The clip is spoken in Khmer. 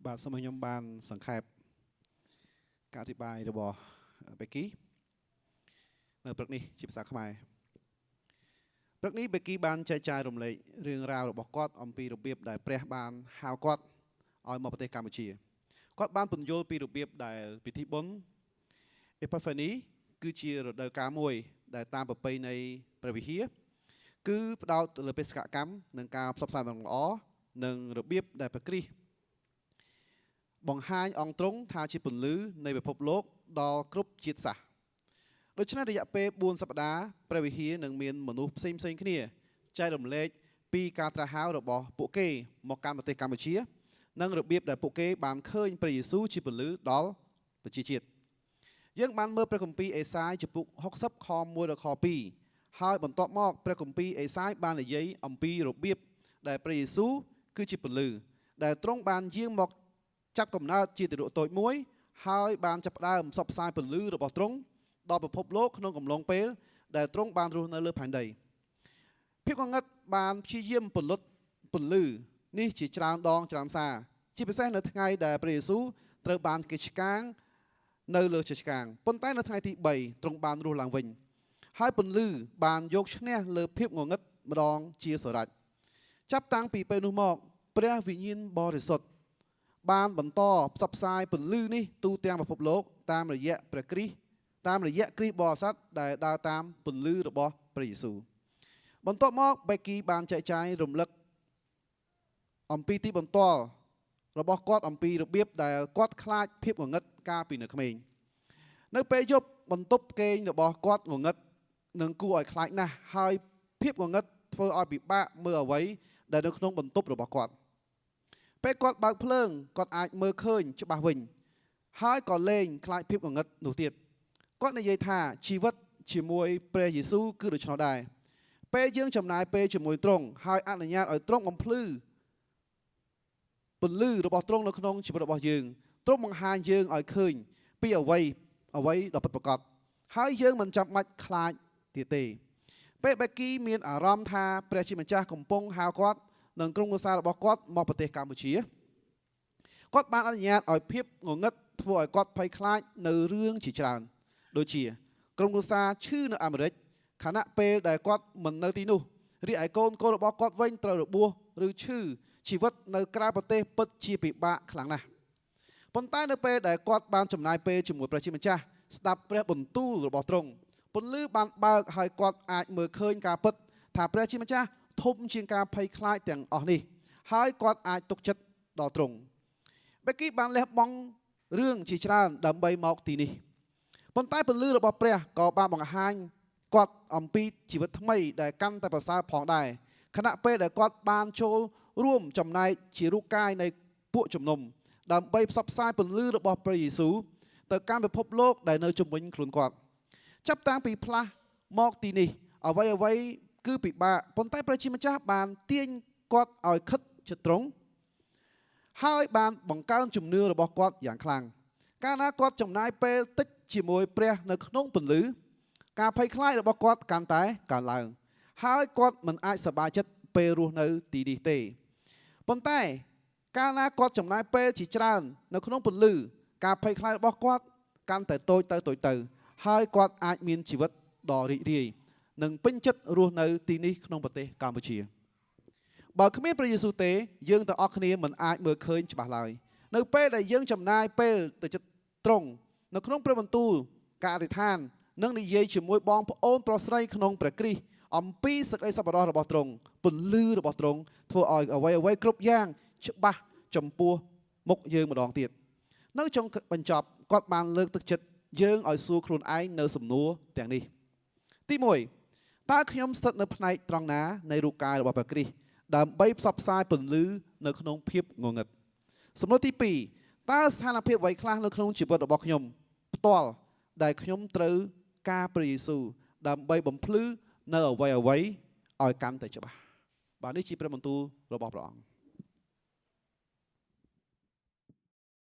បាទសូមឲ្យខ្ញុំបានសង្ខេបការអធិប្បាយរបស់បេគីនៅព្រឹកនេះជាភាសាខ្មែរព្រឹកនេះបេគីបានចែកចាយរំលែករឿងរ៉ាវរបស់គាត់អំពីរបៀបដែលព្រះបានហៅគាត់ឲ្យមកប្រទេសកម្ពុជាគាត់បានពន្យល់ពីរបៀបដែលពិធីបុណ្យ Epiphany គឺជារដូវកាលមួយដែលតាមប្រពៃណីព្រះវិហារគឺផ្ដោតលើបេសកកម្មនិងការផ្សព្វផ្សាយដ៏ល្អនិងរបៀបដែលព្រះគ្រីស្ទបង្ហាញអង្គទ្រង់ថាជាពន្លឺនៃពិភពលោកដល់គ្រប់ជាតិសាសន៍ដូច្នេះរយៈពេល4សប្តាហ៍ព្រះវិហារនឹងមានមនុស្សផ្សេងគ្នាចែករំលែកពីការត្រាស់ហៅរបស់ពួកគេមកកាន់ប្រទេសកម្ពុជានិងរបៀបដែលពួកគេបានឃើញព្រះយេស៊ូវជាពន្លឺដល់ប្រជាជាតិយើងបានមើលព្រះគម្ពីរអេសាយចំពុក60ខ1ដល់ខ2ហើយបន្ទាប់មកព្រះគម្ពីរអេសាយបាននិយាយអំពីរបៀបដែលព្រះយេស៊ូវគឺជាពន្លឺដែលទ្រង់បានយាងមកចាប់កំណើតជាទារកតូចមួយហើយបានចាប់ផ្ដើមផ្សព្វផ្សាយពន្លឺរបស់ទ្រង់ដល់ពិភពលោកក្នុងកំឡុងពេលដែលទ្រង់បានរស់នៅលើផែនដីភាពងងឹតបានព្យាយាមពន្លត់ពន្លឺនេះជាច្រើនដងច្រើនសារជាពិសេសនៅថ្ងៃដែលព្រះយេស៊ូវត្រូវបានគេឆ្កាងនៅលើជឆ្កាងប៉ុន្តែនៅថ្ងៃទី3ទ្រង់បានរស់ឡើងវិញហើយពន្លឺបានយកឈ្នះលើភាពងងឹតម្ដងជាសរ៉ាច់ចាប់តាំងពីពេលនោះមកព្រះវិញ្ញាណបរិសុទ្ធបានបន្តផ្សព្វផ្សាយពន្លឺនេះទូទាំងពិភពលោកតាមរយៈព្រះគ្រីស្ទតាមរយៈគ្រីស្ទបរិស័ទដែលដើរតាមពន្លឺរបស់ព្រះយេស៊ូវបន្ទាប់មកបេគីបានចែកចាយរំលឹកអំពីទីបន្ទាល់របស់គាត់អំពីរបៀបដែលគាត់ខ្លាចភាពងងឹតកាលពីនៅក្មេងនៅពេលយប់បន្ទប់គេងរបស់គាត់ងងឹតនឹងគួរឲ្យខ្លាចណាស់ហើយភាពងងឹតធ្វើឲ្យពិបាកមើលអ្វីដែលនៅក្នុងបន្ទប់របស់គាត់ពេលគាត់បើកភ្លើងគាត់អាចមើលឃើញច្បាស់វិញហើយក៏លែងខ្លាចភាពងងឹតនោះទៀតគាត់និយាយថាជីវិតជាមួយព្រះយេស៊ូវគឺដូច្នោះដែរពេលយើងចំណាយពេលជាមួយទ្រង់ហើយអនុញ្ញាតឲ្យទ្រង់បំភ្លឺពន្លឺរបស់ទ្រង់នៅក្នុងជីវិតរបស់យើងទ្រង់បង្ហាញយើងឲ្យឃើញពីអ្វីដ៏ពិតប្រាកដហើយយើងមិនចាំបាច់ខ្លាចទៀតទេពេលបេគីមានអារម្មណ៍ថាព្រះជាម្ចាស់កំពុងហៅគាត់និងក្រុមគ្រួសាររបស់គាត់មកប្រទេសកម្ពុជាគាត់បានអនុញ្ញាតឲ្យភាពងងឹតធ្វើឲ្យគាត់ភ័យខ្លាចនៅរឿងជាច្រើនដូចជាក្រុមគ្រួសារឈឺនៅអាមេរិកខណៈពេលដែលគាត់មិននៅទីនោះរីឯកូនរបស់គាត់វិញត្រូវរបួសឬឈឺជីវិតនៅក្រៅប្រទេសពិតជាពិបាកខ្លាំងណាស់ប៉ុន្តែនៅពេលដែលគាត់បានចំណាយពេលជាមួយព្រះជាម្ចាស់ស្ដាប់ព្រះបន្ទូលរបស់ទ្រង់ពន្លឺបានបើកហើយគាត់អាចមើលឃើញការពិតថាព្រះជាម្ចាស់ធំជាងការភ័យខ្លាចទាំងអស់នេះហើយគាត់អាចទុកចិត្តដល់ទ្រង់បេគីបានលះបង់រឿងជាច្រើនដើម្បីមកទីនេះប៉ុន្តែពន្លឺរបស់ព្រះក៏បានបង្ហាញគាត់អំពីជីវិតថ្មីដែលកាន់តែប្រសើរផងដែរខណៈពេលដែលគាត់បានចូលរួមចំណែកជារូបកាយនៃពួកជំនុំដើម្បីផ្សព្វផ្សាយពន្លឺរបស់ព្រះយេស៊ូវទៅកាន់ពិភពលោកដែលនៅជុំវិញខ្លួនគាត់ចាប់តាំងពីផ្លាស់មកទីនេះអ្វីគឺពិបាកប៉ុន្តែព្រះជាម្ចាស់បានទាញគាត់ឲ្យខិតជិតទ្រង់ហើយបានបង្កើនជំនឿរបស់គាត់យ៉ាងខ្លាំងកាលណាគាត់ចំណាយពេលតិចជាមួយព្រះនៅក្នុងពន្លឺការភ័យខ្លាចរបស់គាត់កាន់តែកើនឡើងហើយគាត់មិនអាចសប្បាយចិត្តពេលរស់នៅទីនេះទេប៉ុន្តែកាលណាគាត់ចំណាយពេលជាច្រើននៅក្នុងពន្លឺការភ័យខ្លាចរបស់គាត់កាន់តែតូចទៅហើយគាត់អាចមានជីវិតដ៏រីករាយនិងពេញចិត្តរស់នៅទីនេះក្នុងប្រទេសកម្ពុជាបើគ្មានព្រះយេស៊ូវទេយើងទាំងអស់គ្នាមិនអាចមើលឃើញច្បាស់ឡើយនៅពេលដែលយើងចំណាយពេលទៅចិត្តទ្រង់នៅក្នុងព្រះបន្ទូលការអធិដ្ឋាននិងនិយាយជាមួយបងប្អូនប្រុសស្រីក្នុងព្រះគ្រីស្ទអំពីសេចក្តីសប្បុរសរបស់ទ្រង់ពន្លឺរបស់ទ្រង់ធ្វើឲ្យអ្វីគ្រប់យ៉ាងច្បាស់ចំពោះមុខយើងម្ដងទៀតនៅចុងបញ្ចប់គាត់បានលើកទឹកចិត្តយើងឲ្យសួរខ្លួនឯងនៅសំណួរទាំងនេះទី1តើខ្ញុំស្ថិតនៅផ្នែកត្រង់ណានៃរូបកាយរបស់ព្រះគ្រីស្ទដើម្បីផ្សព្វផ្សាយពន្លឺនៅក្នុងភាពងងឹតសំណួរទី2តើស្ថានភាពអ្វីខ្លះនៅក្នុងជីវិតរបស់ខ្ញុំផ្ទាល់ដែលខ្ញុំត្រូវការព្រះយេស៊ូវដើម្បីបំភ្លឺនៅអ្វីឲ្យកាន់តែច្បាស់បាទនេះជាព្រះបន្ទូលរបស់ព្រះអង្គ